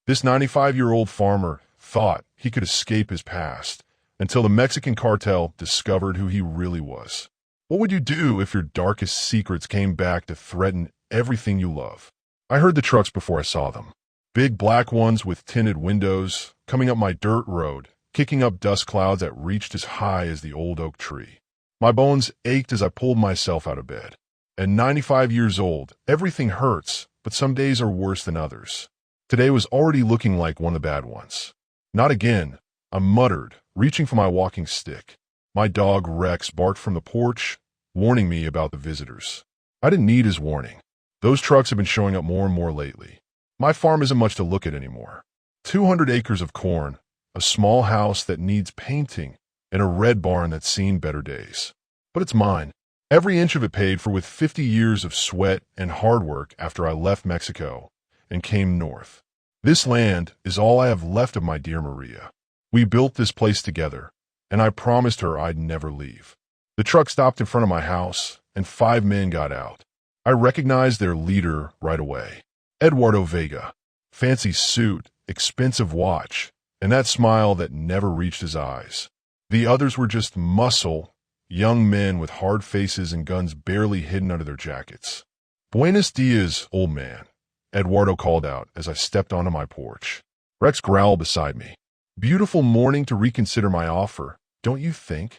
This 95-year-old farmer thought he could escape his past until the Mexican cartel discovered who he really was. What would you do if your darkest secrets came back to threaten everything you love? I heard the trucks before I saw them. Big black ones with tinted windows, coming up my dirt road, kicking up dust clouds that reached as high as the old oak tree. My bones ached as I pulled myself out of bed. At 95 years old, everything hurts, but some days are worse than others. Today was already looking like one of the bad ones. Not again, I muttered, reaching for my walking stick. My dog Rex barked from the porch, warning me about the visitors. I didn't need his warning. Those trucks have been showing up more and more lately. My farm isn't much to look at anymore. 200 acres of corn, a small house that needs painting, and a red barn that's seen better days. But it's mine. Every inch of it paid for with 50 years of sweat and hard work after I left Mexico and came north. This land is all I have left of my dear Maria. We built this place together, and I promised her I'd never leave. The truck stopped in front of my house, and 5 men got out. I recognized their leader right away. Eduardo Vega. Fancy suit, expensive watch, and that smile that never reached his eyes. The others were just muscle, young men with hard faces and guns barely hidden under their jackets. "Buenos dias, old man," Eduardo called out as I stepped onto my porch. Rex growled beside me. "Beautiful morning to reconsider my offer, don't you think?"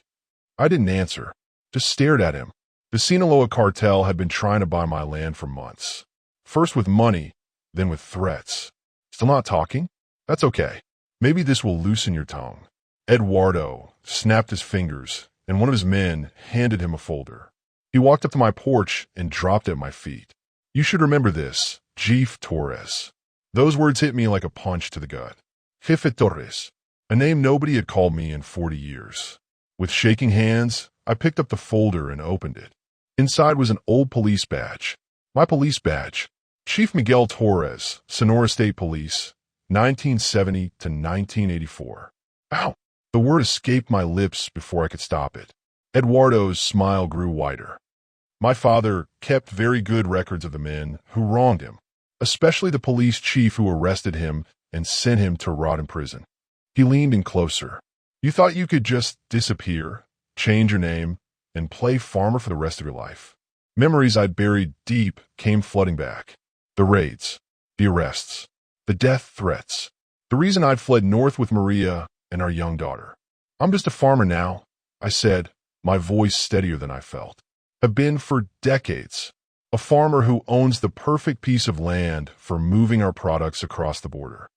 I didn't answer, just stared at him. The Sinaloa cartel had been trying to buy my land for months. First with money, then with threats. Still not talking? That's okay. Maybe this will loosen your tongue. Eduardo snapped his fingers, and one of his men handed him a folder. He walked up to my porch and dropped it at my feet. "You should remember this, Jeff Torres." Those words hit me like a punch to the gut. Jefe Torres, a name nobody had called me in 40 years. With shaking hands, I picked up the folder and opened it. Inside was an old police badge. My police badge. Chief Miguel Torres, Sonora State Police, 1970 to 1984. Ow! The word escaped my lips before I could stop it. Eduardo's smile grew wider. My father kept very good records of the men who wronged him, especially the police chief who arrested him and sent him to rot in prison. He leaned in closer. "You thought you could just disappear, change your name, and play farmer for the rest of your life." Memories I'd buried deep came flooding back. The raids, the arrests, the death threats. The reason I'd fled north with Maria and our young daughter. "I'm just a farmer now," I said, my voice steadier than I felt. "Have been for decades. A farmer who owns the perfect piece of land for moving our products across the border."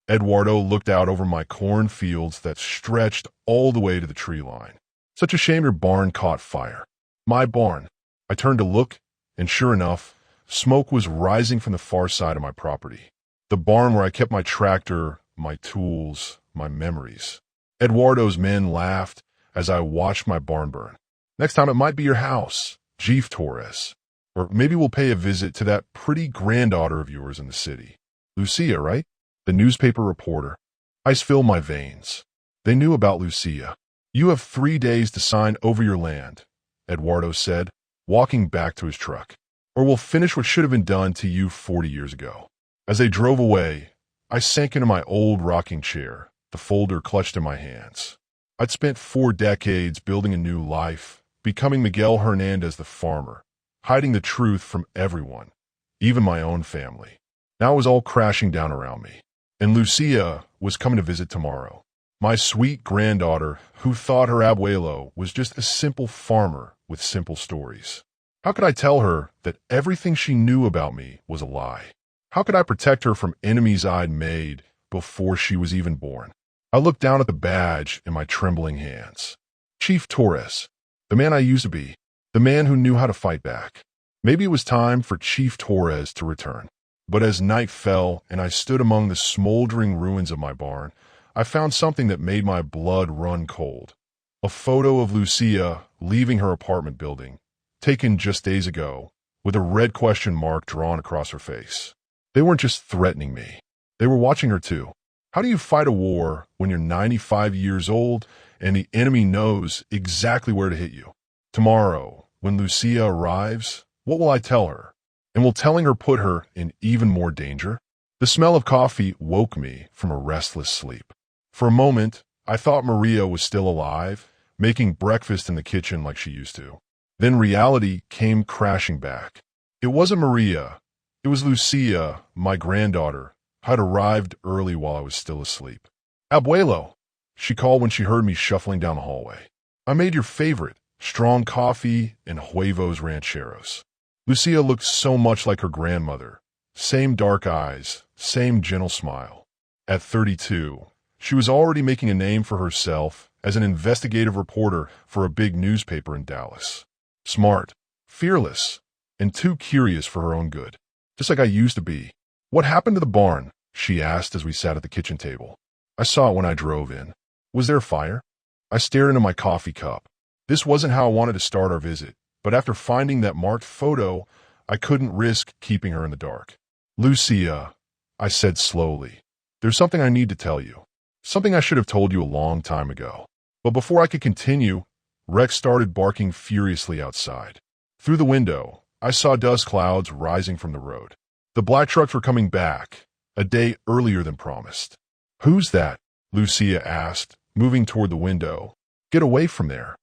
Eduardo looked out over my corn fields that stretched all the way to the tree line. "Such a shame your barn caught fire." My barn. I turned to look, and sure enough, smoke was rising from the far side of my property. The barn where I kept my tractor, my tools, my memories. Eduardo's men laughed as I watched my barn burn. "Next time it might be your house, Jeff Torres. Or maybe we'll pay a visit to that pretty granddaughter of yours in the city. Lucia, right?" The newspaper reporter. Ice filled my veins. They knew about Lucia. "You have 3 days to sign over your land," Eduardo said, walking back to his truck. "Or we'll finish what should have been done to you 40 years ago." As they drove away, I sank into my old rocking chair, the folder clutched in my hands. I'd spent 4 decades building a new life, becoming Miguel Hernandez the farmer, hiding the truth from everyone, even my own family. Now it was all crashing down around me. And Lucia was coming to visit tomorrow. My sweet granddaughter who thought her abuelo was just a simple farmer with simple stories. How could I tell her that everything she knew about me was a lie? How could I protect her from enemies I'd made before she was even born? I looked down at the badge in my trembling hands. Chief Torres, the man I used to be, the man who knew how to fight back. Maybe it was time for Chief Torres to return. But as night fell and I stood among the smoldering ruins of my barn, I found something that made my blood run cold. A photo of Lucia leaving her apartment building, taken just days ago, with a red question mark drawn across her face. They weren't just threatening me. They were watching her too. How do you fight a war when you're 95 years old and the enemy knows exactly where to hit you? Tomorrow, when Lucia arrives, what will I tell her? And will telling her put her in even more danger? The smell of coffee woke me from a restless sleep. For a moment, I thought Maria was still alive, making breakfast in the kitchen like she used to. Then reality came crashing back. It wasn't Maria. It was Lucia, my granddaughter, who had arrived early while I was still asleep. Abuelo, she called when she heard me shuffling down the hallway. I made your favorite, strong coffee and huevos rancheros. Lucia looked so much like her grandmother. Same dark eyes, same gentle smile. At 32, she was already making a name for herself as an investigative reporter for a big newspaper in Dallas. Smart, fearless, and too curious for her own good. Just like I used to be. What happened to the barn? She asked as we sat at the kitchen table. I saw it when I drove in. Was there a fire? I stared into my coffee cup. This wasn't how I wanted to start our visit, but after finding that marked photo, I couldn't risk keeping her in the dark. Lucia, I said slowly, there's something I need to tell you. Something I should have told you a long time ago. But before I could continue, Rex started barking furiously outside. Through the window, I saw dust clouds rising from the road. The black trucks were coming back, a day earlier than promised. Who's that? Lucia asked, moving toward the window. Get away from there.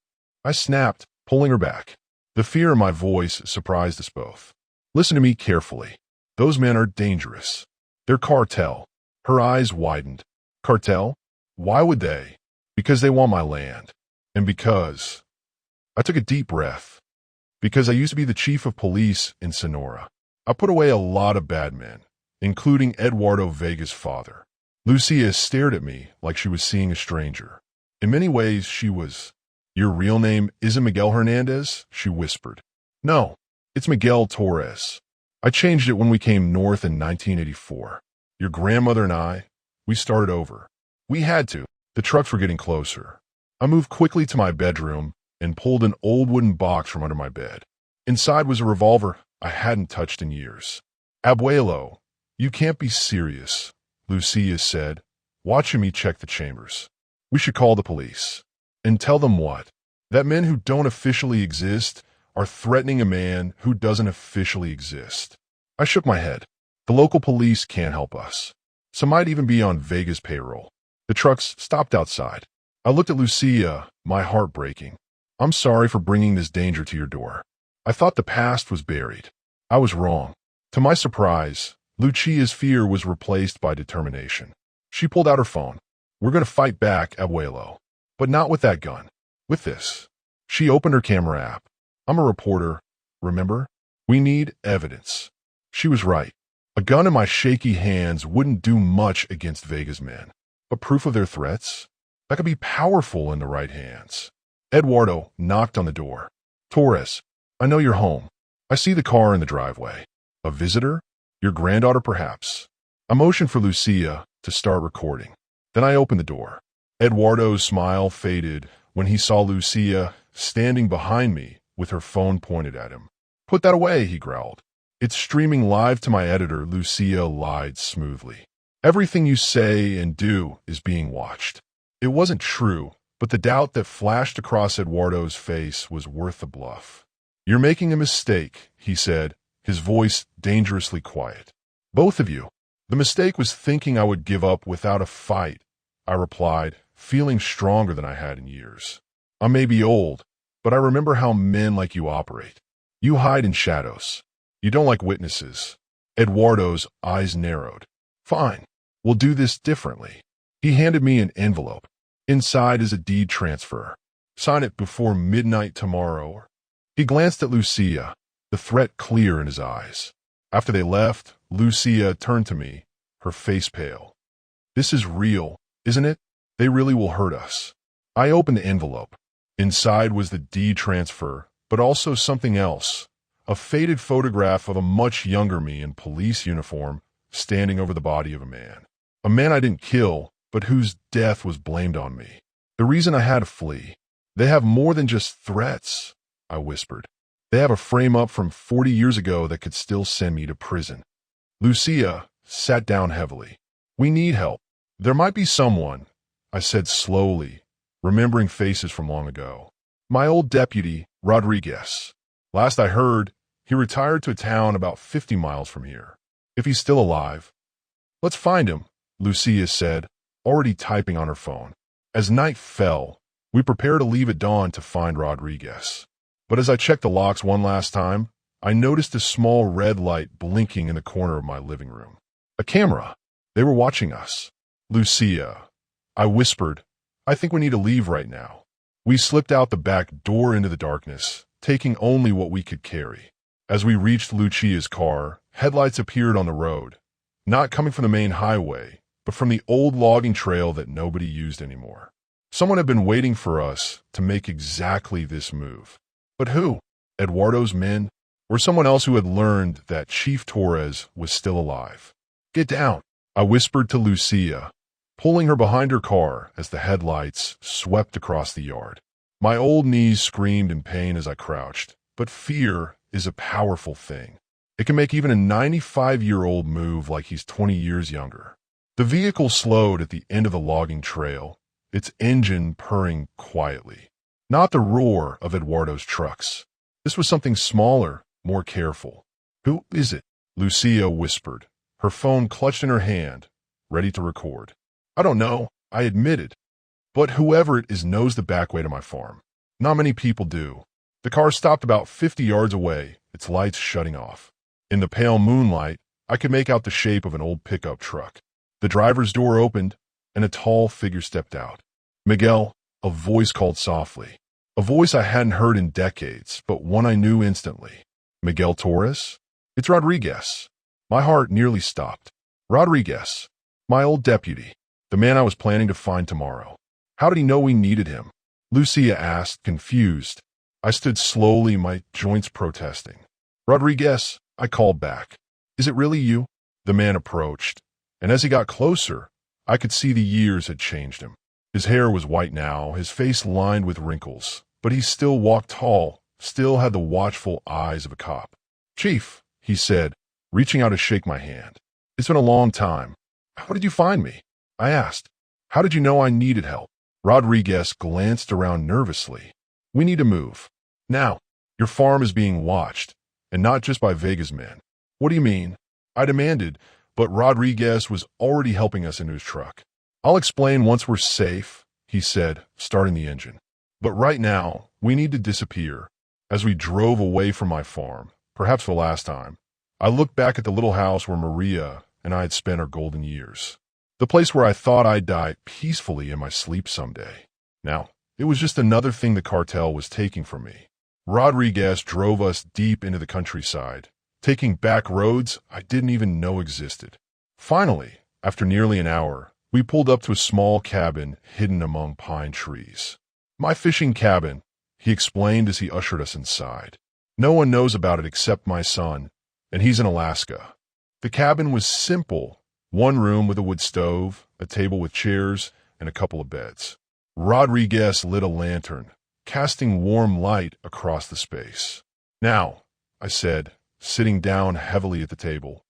I snapped, pulling her back. The fear in my voice surprised us both. Listen to me carefully. Those men are dangerous. They're Cartel. Her eyes widened. Cartel? Why would they? Because they want my land. And because... I took a deep breath. Because I used to be the chief of police in Sonora. I put away a lot of bad men, including Eduardo Vega's father. Lucia stared at me like she was seeing a stranger. In many ways, she was... Your real name isn't Miguel Hernandez? She whispered. No, it's Miguel Torres. I changed it when we came north in 1984. Your grandmother and I, we started over. We had to. The trucks were getting closer. I moved quickly to my bedroom and pulled an old wooden box from under my bed. Inside was a revolver I hadn't touched in years. Abuelo, you can't be serious, Lucia said, watching me check the chambers. We should call the police. And tell them what? That men who don't officially exist are threatening a man who doesn't officially exist. I shook my head. The local police can't help us. Some might even be on Vega's payroll. The trucks stopped outside. I looked at Lucia, my heart breaking. I'm sorry for bringing this danger to your door. I thought the past was buried. I was wrong. To my surprise, Lucia's fear was replaced by determination. She pulled out her phone. We're going to fight back, Abuelo. But not with that gun. With this. She opened her camera app. I'm a reporter, remember? We need evidence. She was right. A gun in my shaky hands wouldn't do much against Vega's men. But proof of their threats? That could be powerful in the right hands. Eduardo knocked on the door. Torres, I know you're home. I see the car in the driveway. A visitor? Your granddaughter, perhaps. I motioned for Lucia to start recording. Then I opened the door. Eduardo's smile faded when he saw Lucia standing behind me with her phone pointed at him. Put that away, he growled. It's streaming live to my editor, Lucia lied smoothly. Everything you say and do is being watched. It wasn't true, but the doubt that flashed across Eduardo's face was worth the bluff. You're making a mistake, he said, his voice dangerously quiet. Both of you. The mistake was thinking I would give up without a fight, I replied, feeling stronger than I had in years. I may be old, but I remember how men like you operate. You hide in shadows. You don't like witnesses. Eduardo's eyes narrowed. Fine, we'll do this differently. He handed me an envelope. Inside is a deed transfer. Sign it before midnight tomorrow. He glanced at Lucia, the threat clear in his eyes. After they left, Lucia turned to me, her face pale. This is real, isn't it? They really will hurt us. I opened the envelope. Inside was the deed transfer, but also something else. A faded photograph of a much younger me in police uniform standing over the body of a man. A man I didn't kill, but whose death was blamed on me. The reason I had to flee. They have more than just threats, I whispered. They have a frame-up from 40 years ago that could still send me to prison. Lucia sat down heavily. We need help. There might be someone, I said slowly, remembering faces from long ago. My old deputy, Rodriguez. Last I heard, he retired to a town about 50 miles from here. If he's still alive. Let's find him, Lucia said, already typing on her phone. As night fell, we prepared to leave at dawn to find Rodriguez. But as I checked the locks one last time, I noticed a small red light blinking in the corner of my living room. A camera. They were watching us. Lucia, I whispered, I think we need to leave right now. We slipped out the back door into the darkness, taking only what we could carry. As we reached Lucia's car, headlights appeared on the road, not coming from the main highway, but from the old logging trail that nobody used anymore. Someone had been waiting for us to make exactly this move. But who? Eduardo's men? Or someone else who had learned that Chief Torres was still alive? Get down, I whispered to Lucia, pulling her behind her car as the headlights swept across the yard. My old knees screamed in pain as I crouched, but fear is a powerful thing. It can make even a 95-year-old move like he's 20 years younger. The vehicle slowed at the end of the logging trail, its engine purring quietly. Not the roar of Eduardo's trucks. This was something smaller, more careful. Who is it? Lucia whispered, her phone clutched in her hand, ready to record. I don't know, I admitted. But whoever it is knows the back way to my farm. Not many people do. The car stopped about 50 yards away, its lights shutting off. In the pale moonlight, I could make out the shape of an old pickup truck. The driver's door opened, and a tall figure stepped out. Miguel, a voice called softly. A voice I hadn't heard in decades, but one I knew instantly. Miguel Torres? It's Rodriguez. My heart nearly stopped. Rodriguez, my old deputy, the man I was planning to find tomorrow. How did he know we needed him? Lucia asked, confused. I stood slowly, my joints protesting. Rodriguez, I called back. Is it really you? The man approached, and as he got closer, I could see the years had changed him. His hair was white now, his face lined with wrinkles, but he still walked tall, still had the watchful eyes of a cop. Chief, he said, reaching out to shake my hand. It's been a long time. How did you find me? I asked. How did you know I needed help? Rodriguez glanced around nervously. We need to move. Now, your farm is being watched, and not just by Vega's men. What do you mean? I demanded, but Rodriguez was already helping us into his truck. I'll explain once we're safe, he said, starting the engine. But right now, we need to disappear. As we drove away from my farm, perhaps for the last time, I looked back at the little house where Maria and I had spent our golden years. The place where I thought I'd die peacefully in my sleep someday. Now, it was just another thing the cartel was taking from me. Rodriguez drove us deep into the countryside, taking back roads I didn't even know existed. Finally, after nearly an hour, we pulled up to a small cabin hidden among pine trees. My fishing cabin, he explained as he ushered us inside. No one knows about it except my son, and he's in Alaska. The cabin was simple, one room with a wood stove, a table with chairs, and a couple of beds. Rodriguez lit a lantern, casting warm light across the space. Now, I said, sitting down heavily at the table,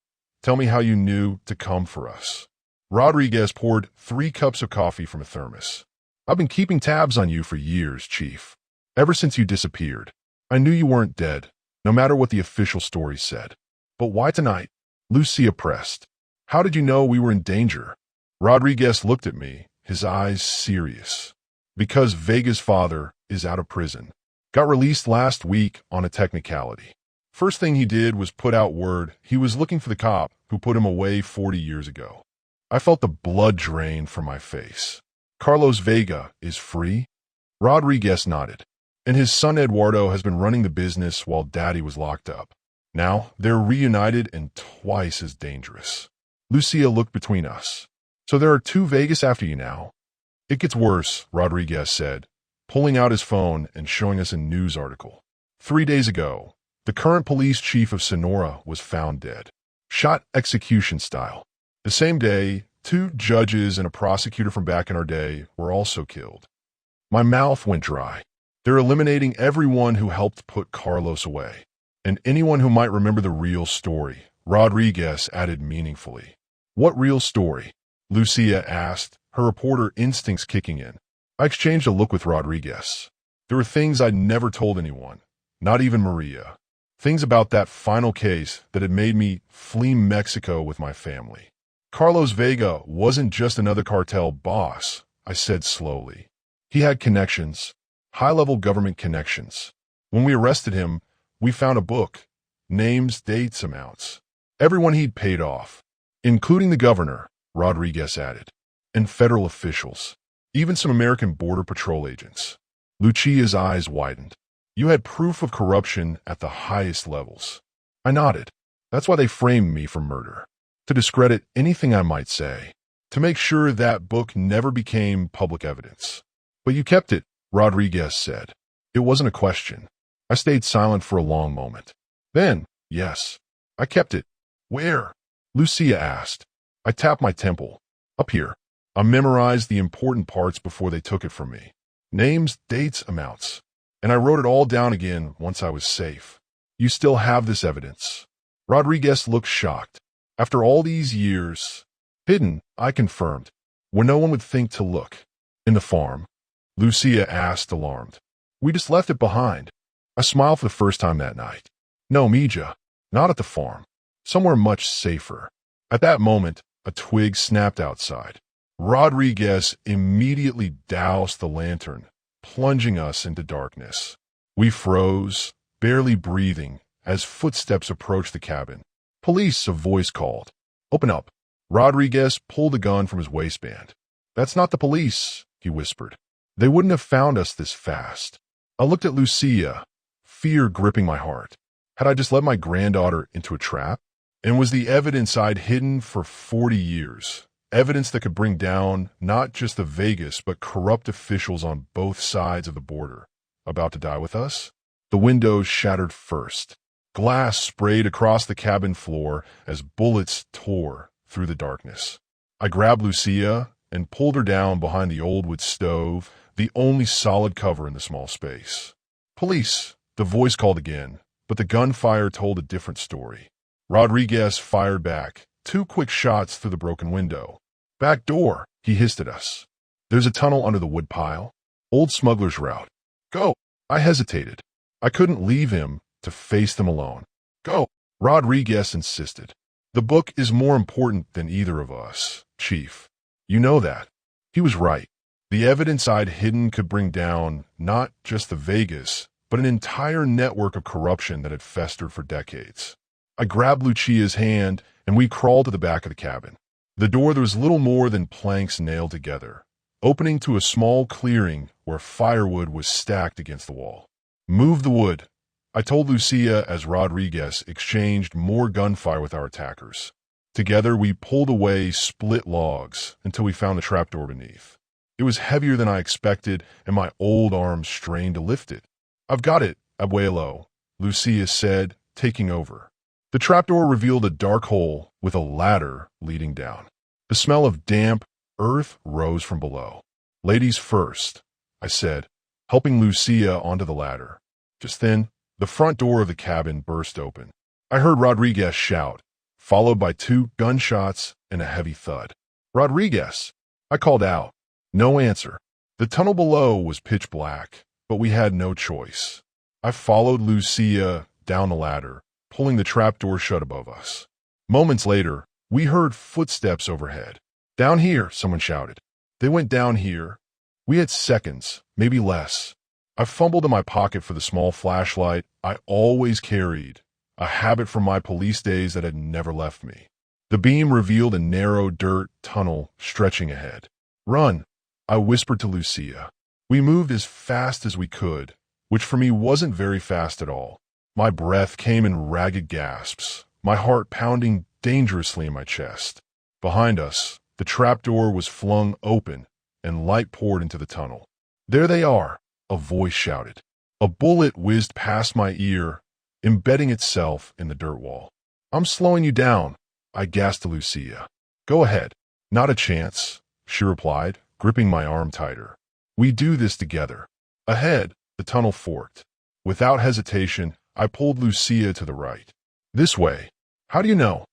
tell me how you knew to come for us. Rodriguez poured 3 cups of coffee from a thermos. I've been keeping tabs on you for years, Chief. Ever since you disappeared. I knew you weren't dead, no matter what the official story said. But why tonight? Lucia pressed. How did you know we were in danger? Rodriguez looked at me, his eyes serious. Because Vega's father is out of prison. Got released last week on a technicality. First thing he did was put out word he was looking for the cop who put him away 40 years ago. I felt the blood drain from my face. Carlos Vega is free? Rodriguez nodded. And his son Eduardo has been running the business while Daddy was locked up. Now, they're reunited and twice as dangerous. Lucia looked between us. So there are 2 Vegas after you now? It gets worse, Rodriguez said, pulling out his phone and showing us a news article. 3 days ago, the current police chief of Sonora was found dead. Shot execution style. The same day, 2 judges and a prosecutor from back in our day were also killed. My mouth went dry. They're eliminating everyone who helped put Carlos away. And anyone who might remember the real story, Rodriguez added meaningfully. What real story? Lucia asked, her reporter instincts kicking in. I exchanged a look with Rodriguez. There were things I'd never told anyone, not even Maria. Things about that final case that had made me flee Mexico with my family. Carlos Vega wasn't just another cartel boss, I said slowly. He had connections, high-level government connections. When we arrested him, we found a book, names, dates, amounts. Everyone he'd paid off, including the governor, Rodriguez added, and federal officials, even some American Border Patrol agents. Lucia's eyes widened. You had proof of corruption at the highest levels. I nodded. That's why they framed me for murder. To discredit anything I might say. To make sure that book never became public evidence. But you kept it, Rodriguez said. It wasn't a question. I stayed silent for a long moment. Then, yes, I kept it. Where? Lucia asked. I tapped my temple. Up here. I memorized the important parts before they took it from me. Names, dates, amounts. And I wrote it all down again once I was safe. You still have this evidence. Rodriguez looked shocked. After all these years, hidden, I confirmed, where no one would think to look. In the farm, Lucia asked, alarmed. We just left it behind. I smiled for the first time that night. No, Mija, not at the farm. Somewhere much safer. At that moment, a twig snapped outside. Rodriguez immediately doused the lantern, plunging us into darkness. We froze, barely breathing, as footsteps approached the cabin. Police, a voice called. Open up. Rodriguez pulled a gun from his waistband. That's not the police, he whispered. They wouldn't have found us this fast. I looked at Lucia, fear gripping my heart. Had I just let my granddaughter into a trap? And was the evidence I'd hidden for 40 years, evidence that could bring down not just the Vegas but corrupt officials on both sides of the border, about to die with us? The windows shattered first. Glass sprayed across the cabin floor as bullets tore through the darkness. I grabbed Lucia and pulled her down behind the old wood stove, the only solid cover in the small space. Police, the voice called again, but the gunfire told a different story. Rodriguez fired back, 2 quick shots through the broken window. Back door, he hissed at us. There's a tunnel under the woodpile. Old smuggler's route. Go. I hesitated. I couldn't leave him to face them alone. Go, Rodriguez insisted. The book is more important than either of us, Chief. You know that. He was right. The evidence I'd hidden could bring down not just the Vegas, but an entire network of corruption that had festered for decades. I grabbed Lucia's hand and we crawled to the back of the cabin. The door that was little more than planks nailed together, opening to a small clearing where firewood was stacked against the wall. Move the wood, I told Lucia as Rodriguez exchanged more gunfire with our attackers. Together, we pulled away split logs until we found the trapdoor beneath. It was heavier than I expected, and my old arms strained to lift it. I've got it, Abuelo, Lucia said, taking over. The trapdoor revealed a dark hole with a ladder leading down. The smell of damp earth rose from below. Ladies first, I said, helping Lucia onto the ladder. Just then, the front door of the cabin burst open. I heard Rodriguez shout, followed by 2 gunshots and a heavy thud. Rodriguez! I called out. No answer. The tunnel below was pitch black, but we had no choice. I followed Lucia down the ladder, pulling the trapdoor shut above us. Moments later, we heard footsteps overhead. Down here, someone shouted. They went down here. We had seconds, maybe less. I fumbled in my pocket for the small flashlight I always carried, a habit from my police days that had never left me. The beam revealed a narrow dirt tunnel stretching ahead. Run, I whispered to Lucia. We moved as fast as we could, which for me wasn't very fast at all. My breath came in ragged gasps, my heart pounding dangerously in my chest. Behind us, the trapdoor was flung open, and light poured into the tunnel. There they are, a voice shouted. A bullet whizzed past my ear, embedding itself in the dirt wall. I'm slowing you down, I gasped to Lucia. Go ahead. Not a chance, she replied, gripping my arm tighter. We do this together. Ahead, the tunnel forked. Without hesitation, I pulled Lucia to the right. This way. How do you know?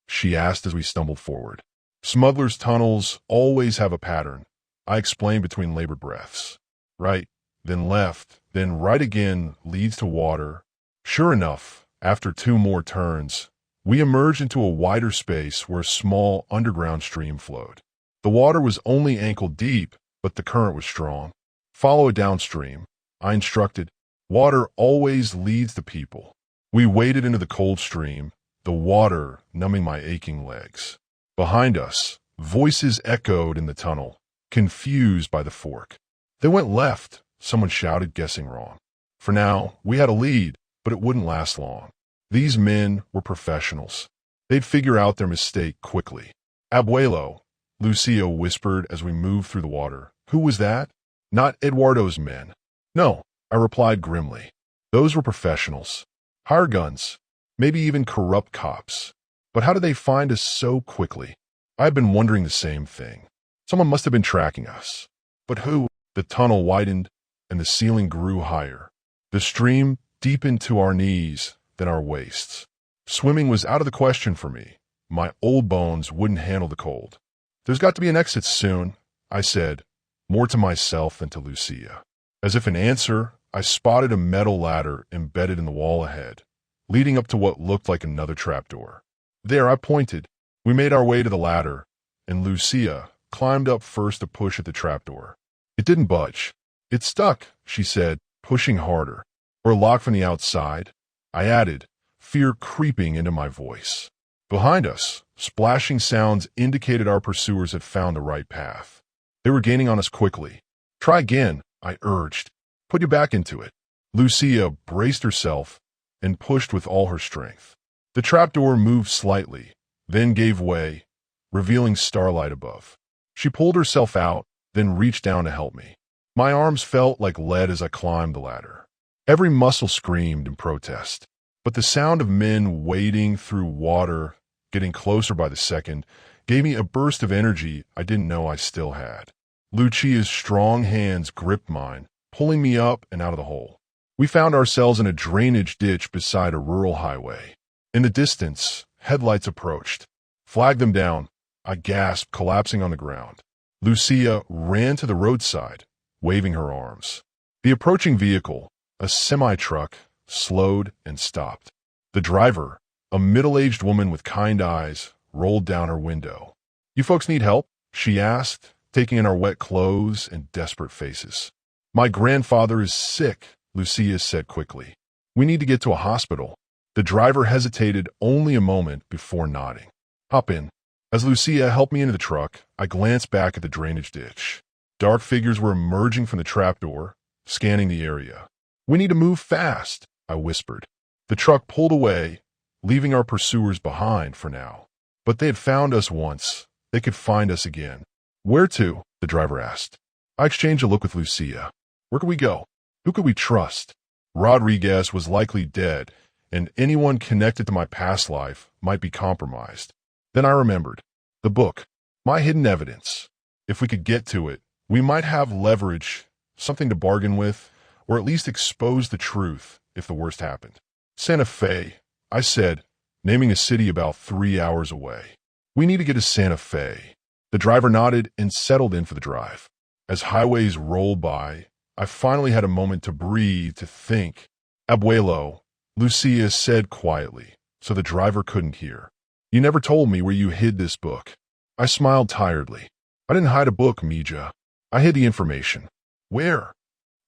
She asked as we stumbled forward. Smugglers' tunnels always have a pattern, I explained between labored breaths. Right, then left, then right again leads to water. Sure enough, after 2 more turns, We emerged into a wider space where a small underground stream flowed. The water was only ankle deep, but the current was strong. Follow it downstream, I instructed. Water always leads the people. We waded into the cold stream, the water numbing my aching legs. Behind us, voices echoed in the tunnel, confused by the fork. They went left, someone shouted, guessing wrong. For now, we had a lead, but it wouldn't last long. These men were professionals. They'd figure out their mistake quickly. Abuelo, Lucia whispered as we moved through the water. Who was that? Not Eduardo's men. No, I replied grimly. Those were professionals. Hired guns, maybe even corrupt cops. But how did they find us so quickly? I had been wondering the same thing. Someone must have been tracking us. But who? The tunnel widened, and the ceiling grew higher. The stream deepened to our knees, then our waists. Swimming was out of the question for me. My old bones wouldn't handle the cold. There's got to be an exit soon, I said, more to myself than to Lucia. As if in answer, I spotted a metal ladder embedded in the wall ahead, leading up to what looked like another trapdoor. There, I pointed. We made our way to the ladder, and Lucia climbed up first to push at the trapdoor. It didn't budge. It stuck, she said, pushing harder. Or locked from the outside, I added, fear creeping into my voice. Behind us, splashing sounds indicated our pursuers had found the right path. They were gaining on us quickly. Try again, I urged. Put your back into it. Lucia braced herself and pushed with all her strength. The trapdoor moved slightly, then gave way, revealing starlight above. She pulled herself out, then reached down to help me. My arms felt like lead as I climbed the ladder. Every muscle screamed in protest, but the sound of men wading through water, getting closer by the second, gave me a burst of energy I didn't know I still had. Lucia's strong hands gripped mine, pulling me up and out of the hole. We found ourselves in a drainage ditch beside a rural highway. In the distance, headlights approached. Flag them down, I gasped, collapsing on the ground. Lucia ran to the roadside, waving her arms. The approaching vehicle, a semi-truck, slowed and stopped. The driver, a middle-aged woman with kind eyes, rolled down her window. You folks need help? She asked, taking in our wet clothes and desperate faces. My grandfather is sick, Lucia said quickly. We need to get to a hospital. The driver hesitated only a moment before nodding. Hop in. As Lucia helped me into the truck, I glanced back at the drainage ditch. Dark figures were emerging from the trapdoor, scanning the area. We need to move fast, I whispered. The truck pulled away, leaving our pursuers behind for now. But they had found us once. They could find us again. Where to? The driver asked. I exchanged a look with Lucia. Where could we go? Who could we trust? Rodriguez was likely dead, and anyone connected to my past life might be compromised. Then I remembered. The book. My hidden evidence. If we could get to it, we might have leverage, something to bargain with, or at least expose the truth if the worst happened. Santa Fe, I said, naming a city about 3 hours away. We need to get to Santa Fe. The driver nodded and settled in for the drive. As highways rolled by, I finally had a moment to breathe, to think. Abuelo, Lucia said quietly, so the driver couldn't hear. You never told me where you hid this book. I smiled tiredly. I didn't hide a book, Mija. I hid the information. Where?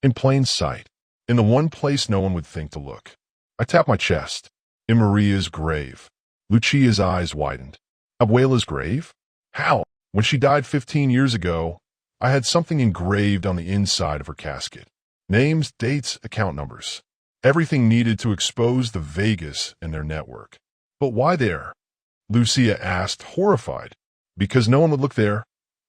In plain sight. In the one place no one would think to look. I tapped my chest. In Maria's grave. Lucia's eyes widened. Abuela's grave? How? When she died 15 years ago, I had something engraved on the inside of her casket. Names, dates, account numbers. Everything needed to expose the Vegas and their network. But why there? Lucia asked, horrified. Because no one would look there,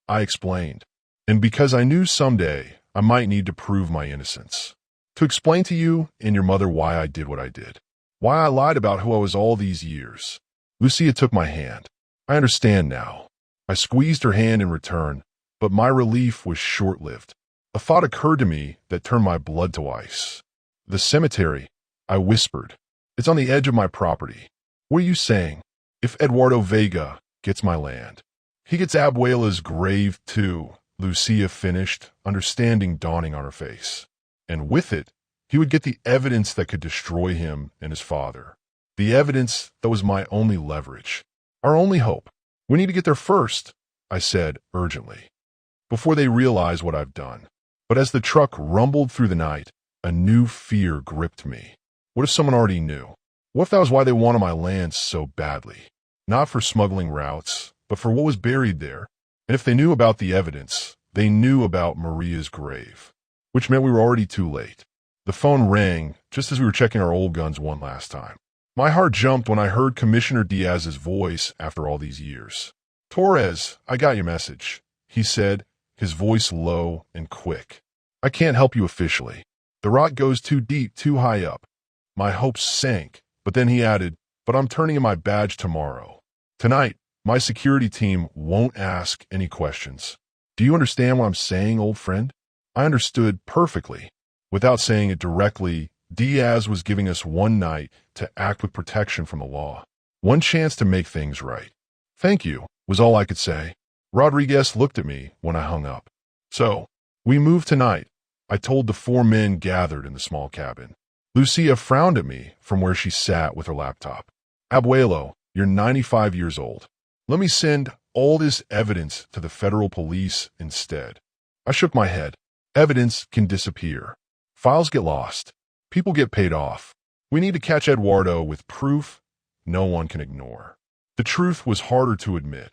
I explained. And because I knew someday I might need to prove my innocence. To explain to you and your mother why I did what I did. Why I lied about who I was all these years. Lucia took my hand. I understand now. I squeezed her hand in return, but my relief was short-lived. A thought occurred to me that turned my blood to ice. The cemetery, I whispered. It's on the edge of my property. What are you saying? If Eduardo Vega gets my land, he gets Abuela's grave too, Lucia finished, understanding dawning on her face. And with it, he would get the evidence that could destroy him and his father. The evidence, that was my only leverage. Our only hope. We need to get there first, I said urgently, before they realize what I've done. But as the truck rumbled through the night, a new fear gripped me. What if someone already knew? What if that was why they wanted my land so badly? Not for smuggling routes, but for what was buried there. And if they knew about the evidence, they knew about Maria's grave, which meant we were already too late. The phone rang just as we were checking our old guns one last time. My heart jumped when I heard Commissioner Diaz's voice after all these years. "Torres, I got your message," he said, his voice low and quick. "I can't help you officially. The rot goes too deep, too high up." My hopes sank, but then he added, "But I'm turning in my badge tomorrow. Tonight, my security team won't ask any questions." Do you understand what I'm saying, old friend? I understood perfectly. Without saying it directly, Diaz was giving us one night to act with protection from the law. One chance to make things right. "Thank you," was all I could say. Rodriguez looked at me when I hung up. "So, we move tonight," I told the 4 men gathered in the small cabin. Lucia frowned at me from where she sat with her laptop. "Abuelo, you're 95 years old. Let me send all this evidence to the federal police instead." I shook my head. Evidence can disappear. Files get lost. People get paid off. We need to catch Eduardo with proof no one can ignore. The truth was harder to admit.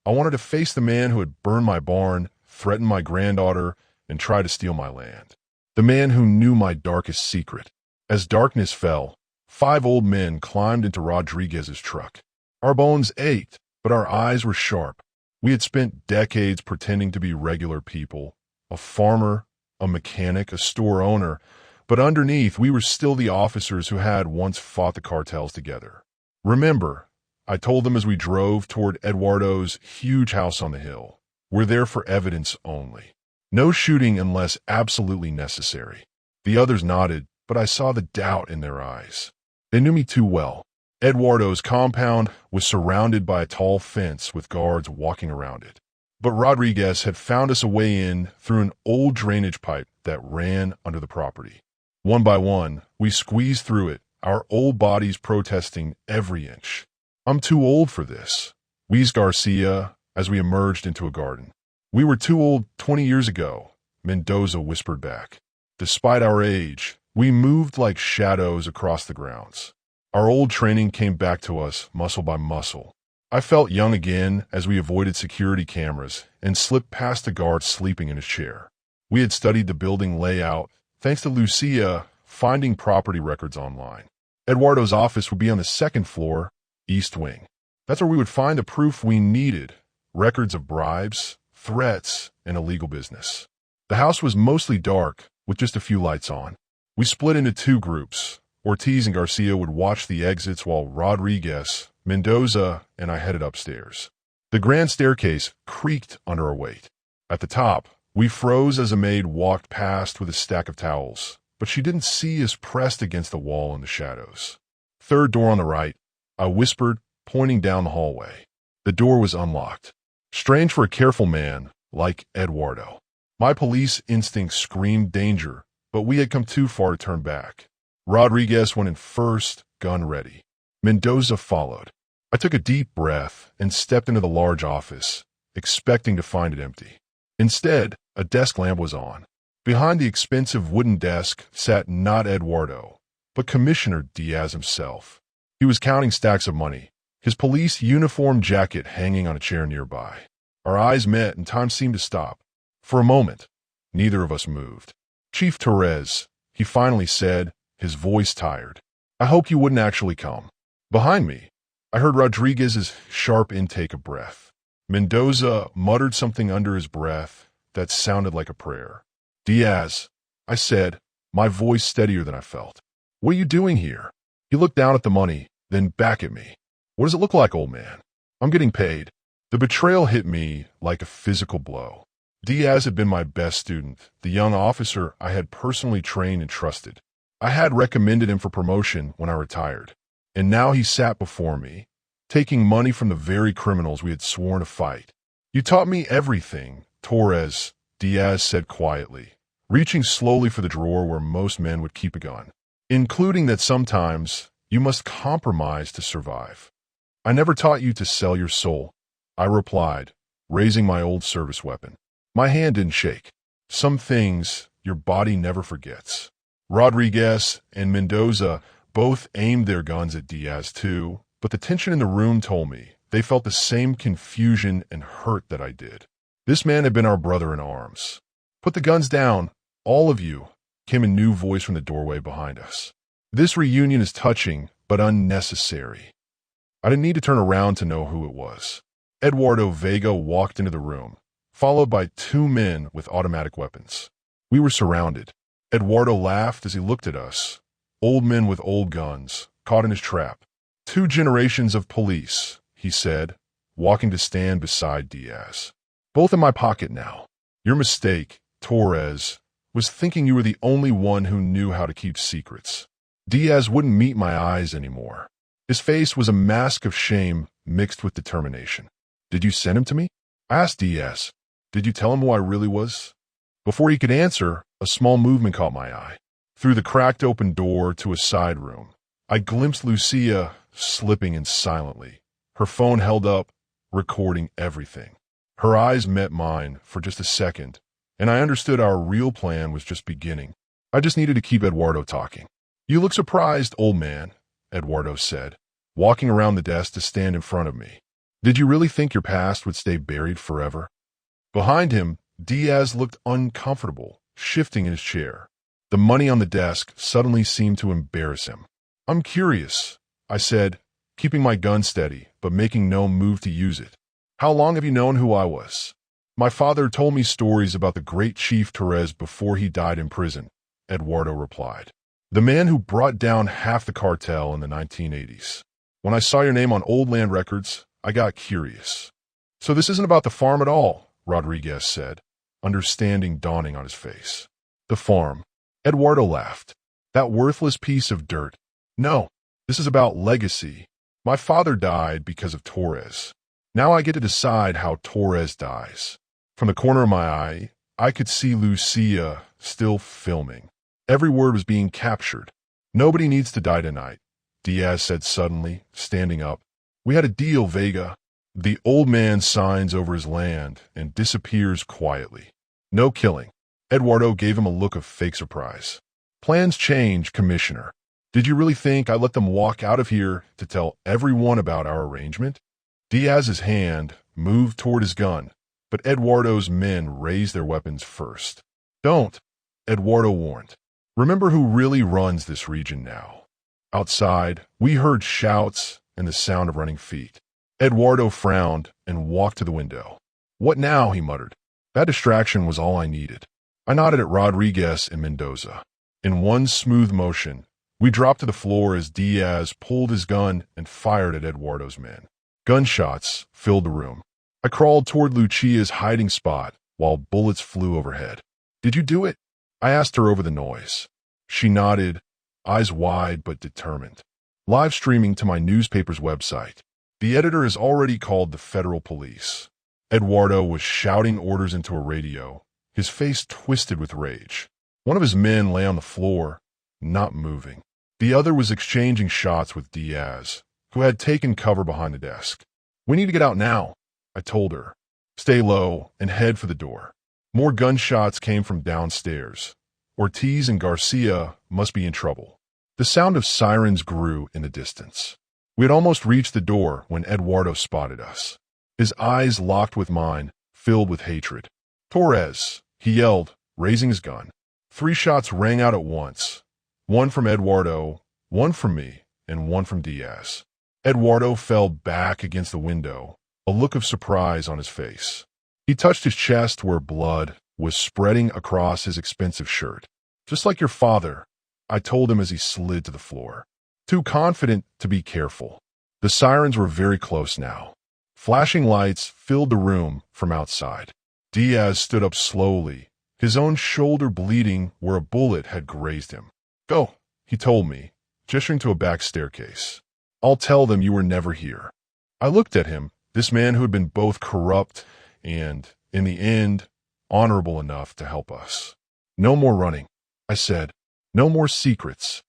I wanted to face the man who had burned my barn, threatened my granddaughter, and tried to steal my land. The man who knew my darkest secret. As darkness fell, 5 old men climbed into Rodriguez's truck. Our bones ached, but our eyes were sharp. We had spent decades pretending to be regular people, a farmer, a mechanic, a store owner, but underneath we were still the officers who had once fought the cartels together. "Remember," I told them as we drove toward Eduardo's huge house on the hill, "we're there for evidence only. No shooting unless absolutely necessary." The others nodded, but I saw the doubt in their eyes. They knew me too well. Eduardo's compound was surrounded by a tall fence with guards walking around it. But Rodriguez had found us a way in through an old drainage pipe that ran under the property. One by one, we squeezed through it, our old bodies protesting every inch. "I'm too old for this," wheezed Garcia as we emerged into a garden. "We were too old 20 years ago," Mendoza whispered back. Despite our age, we moved like shadows across the grounds. Our old training came back to us muscle by muscle. I felt young again as we avoided security cameras and slipped past the guard sleeping in his chair. We had studied the building layout, thanks to Lucia finding property records online. Eduardo's office would be on the 2nd floor, East Wing. That's where we would find the proof we needed, records of bribes, threats, and illegal business. The house was mostly dark, with just a few lights on. We split into 2 groups. Ortiz and Garcia would watch the exits while Rodriguez, Mendoza, and I headed upstairs. The grand staircase creaked under our weight. At the top, we froze as a maid walked past with a stack of towels, but she didn't see us pressed against the wall in the shadows. "Third door on the right," I whispered, pointing down the hallway. The door was unlocked. Strange for a careful man like Eduardo. My police instincts screamed danger, but we had come too far to turn back. Rodriguez went in first, gun ready. Mendoza followed. I took a deep breath and stepped into the large office, expecting to find it empty. Instead, a desk lamp was on. Behind the expensive wooden desk sat not Eduardo, but Commissioner Diaz himself. He was counting stacks of money, his police uniform jacket hanging on a chair nearby. Our eyes met and time seemed to stop. For a moment, neither of us moved. "Chief Torres," he finally said, his voice tired. "I hoped you wouldn't actually come." Behind me, I heard Rodriguez's sharp intake of breath. Mendoza muttered something under his breath that sounded like a prayer. "Diaz," I said, my voice steadier than I felt. "What are you doing here?" He looked down at the money, then back at me. "What does it look like, old man?" "I'm getting paid." The betrayal hit me like a physical blow. Diaz had been my best student, the young officer I had personally trained and trusted. I had recommended him for promotion when I retired, and now he sat before me, taking money from the very criminals we had sworn to fight. "You taught me everything, Torres," Diaz said quietly, reaching slowly for the drawer where most men would keep a gun, "including that sometimes You must compromise to survive. I never taught you to sell your soul, I replied, raising my old service weapon. My hand didn't shake. Some things your body never forgets. Rodriguez and Mendoza both aimed their guns at Diaz too, but the tension in the room told me they felt the same confusion and hurt that I did. This man had been our brother in arms. Put the guns down, all of you, came a new voice from the doorway behind us. This reunion is touching, but unnecessary. I didn't need to turn around to know who it was. Eduardo Vega walked into the room, followed by two men with automatic weapons. We were surrounded. Eduardo laughed as he looked at us. Old men with old guns, caught in his trap. 2 generations of police, he said, walking to stand beside Diaz. Both in my pocket now. Your mistake, Torres, was thinking you were the only one who knew how to keep secrets. Diaz wouldn't meet my eyes anymore. His face was a mask of shame mixed with determination. Did you send him to me? I asked Diaz. Did you tell him who I really was? Before he could answer, a small movement caught my eye. Through the cracked open door to a side room, I glimpsed Lucia slipping in silently, her phone held up, recording everything. Her eyes met mine for just a second, and I understood our real plan was just beginning. I just needed to keep Eduardo talking. You look surprised, old man, Eduardo said, walking around the desk to stand in front of me. Did you really think your past would stay buried forever? Behind him, Diaz looked uncomfortable, shifting in his chair. The money on the desk suddenly seemed to embarrass him. I'm curious, I said, keeping my gun steady, but making no move to use it. How long have you known who I was? My father told me stories about the great Chief Torres before he died in prison, Eduardo replied. The man who brought down half the cartel in the 1980s. When I saw your name on old land records, I got curious. So this isn't about the farm at all, Rodriguez said, understanding dawning on his face. The farm. Eduardo laughed. That worthless piece of dirt. No, this is about legacy. My father died because of Torres. Now I get to decide how Torres dies. From the corner of my eye, I could see Lucia still filming. Every word was being captured. Nobody needs to die tonight, Diaz said suddenly, standing up. We had a deal, Vega. The old man signs over his land and disappears quietly. No killing. Eduardo gave him a look of fake surprise. Plans change, Commissioner. Did you really think I let them walk out of here to tell everyone about our arrangement? Diaz's hand moved toward his gun, but Eduardo's men raised their weapons first. Don't, Eduardo warned. Remember who really runs this region now. Outside, we heard shouts and the sound of running feet. Eduardo frowned and walked to the window. What now, he muttered. That distraction was all I needed. I nodded at Rodriguez and Mendoza. In one smooth motion, we dropped to the floor as Diaz pulled his gun and fired at Eduardo's men. Gunshots filled the room. I crawled toward Lucia's hiding spot while bullets flew overhead. Did you do it? I asked her over the noise. She nodded, eyes wide but determined. Live streaming to my newspaper's website. The editor has already called the federal police. Eduardo was shouting orders into a radio, his face twisted with rage. One of his men lay on the floor, not moving. The other was exchanging shots with Diaz, who had taken cover behind the desk. We need to get out now, I told her. Stay low and head for the door. More gunshots came from downstairs. Ortiz and Garcia must be in trouble. The sound of sirens grew in the distance. We had almost reached the door when Eduardo spotted us. His eyes locked with mine, filled with hatred. Torres, he yelled, raising his gun. 3 shots rang out at once. One from Eduardo, one from me, and one from Diaz. Eduardo fell back against the window, a look of surprise on his face. He touched his chest where blood was spreading across his expensive shirt. Just like your father, I told him as he slid to the floor. Too confident to be careful. The sirens were very close now. Flashing lights filled the room from outside. Diaz stood up slowly, his own shoulder bleeding where a bullet had grazed him. Go, he told me, gesturing to a back staircase. I'll tell them you were never here. I looked at him, this man who had been both corrupt and, in the end, honorable enough to help us. No more running, I said. No more secrets.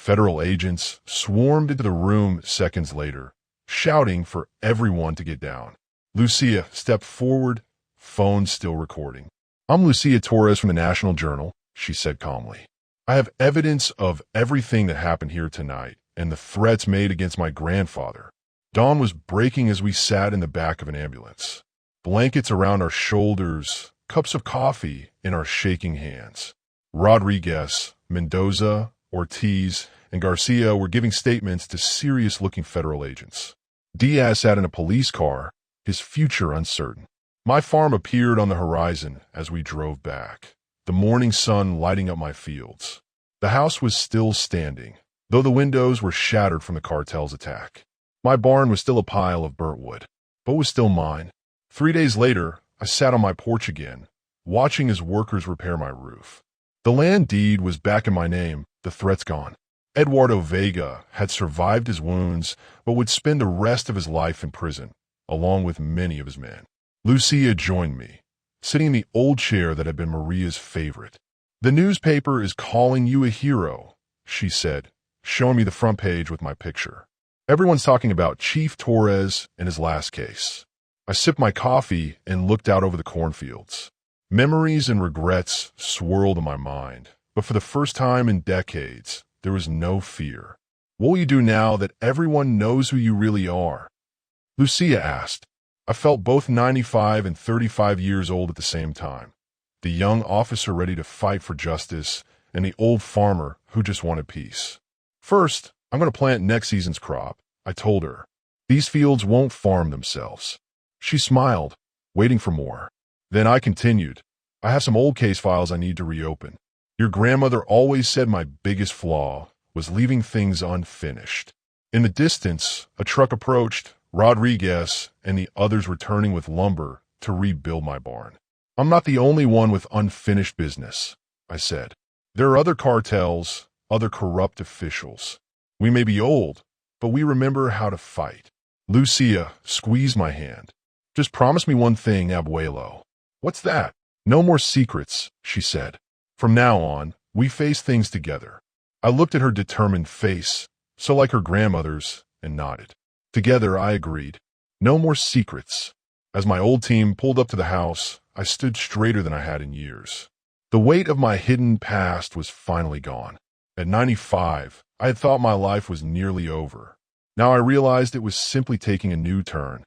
Federal agents swarmed into the room seconds later, shouting for everyone to get down. Lucia stepped forward, phone still recording. "I'm Lucia Torres from the National Journal," she said calmly. "I have evidence of everything that happened here tonight and the threats made against my grandfather." Dawn was breaking as we sat in the back of an ambulance. Blankets around our shoulders, cups of coffee in our shaking hands. Rodriguez, Mendoza, Ortiz, and Garcia were giving statements to serious-looking federal agents. Diaz sat in a police car, his future uncertain. My farm appeared on the horizon as we drove back, the morning sun lighting up my fields. The house was still standing, though the windows were shattered from the cartel's attack. My barn was still a pile of burnt wood, but was still mine. 3 days later, I sat on my porch again, watching as workers repair my roof. The land deed was back in my name, the threats gone. Eduardo Vega had survived his wounds, but would spend the rest of his life in prison, along with many of his men. Lucia joined me, sitting in the old chair that had been Maria's favorite. "The newspaper is calling you a hero," she said, showing me the front page with my picture. "Everyone's talking about Chief Torres and his last case." I sipped my coffee and looked out over the cornfields. Memories and regrets swirled in my mind, but for the first time in decades, there was no fear. "What will you do now that everyone knows who you really are?" Lucia asked. I felt both 95 and 35 years old at the same time. The young officer ready to fight for justice, and the old farmer who just wanted peace. "First, I'm going to plant next season's crop," I told her. "These fields won't farm themselves." She smiled, waiting for more. Then I continued. "I have some old case files I need to reopen. Your grandmother always said my biggest flaw was leaving things unfinished." In the distance, a truck approached, Rodriguez and the others returning with lumber to rebuild my barn. "I'm not the only one with unfinished business," I said. "There are other cartels, other corrupt officials. We may be old, but we remember how to fight." Lucia squeezed my hand. "Just promise me one thing, Abuelo." "What's that?" "No more secrets," she said. "From now on, we face things together." I looked at her determined face, so like her grandmother's, and nodded. Together, I agreed. No more secrets. As my old team pulled up to the house, I stood straighter than I had in years. The weight of my hidden past was finally gone. At 95, I had thought my life was nearly over. Now I realized it was simply taking a new turn.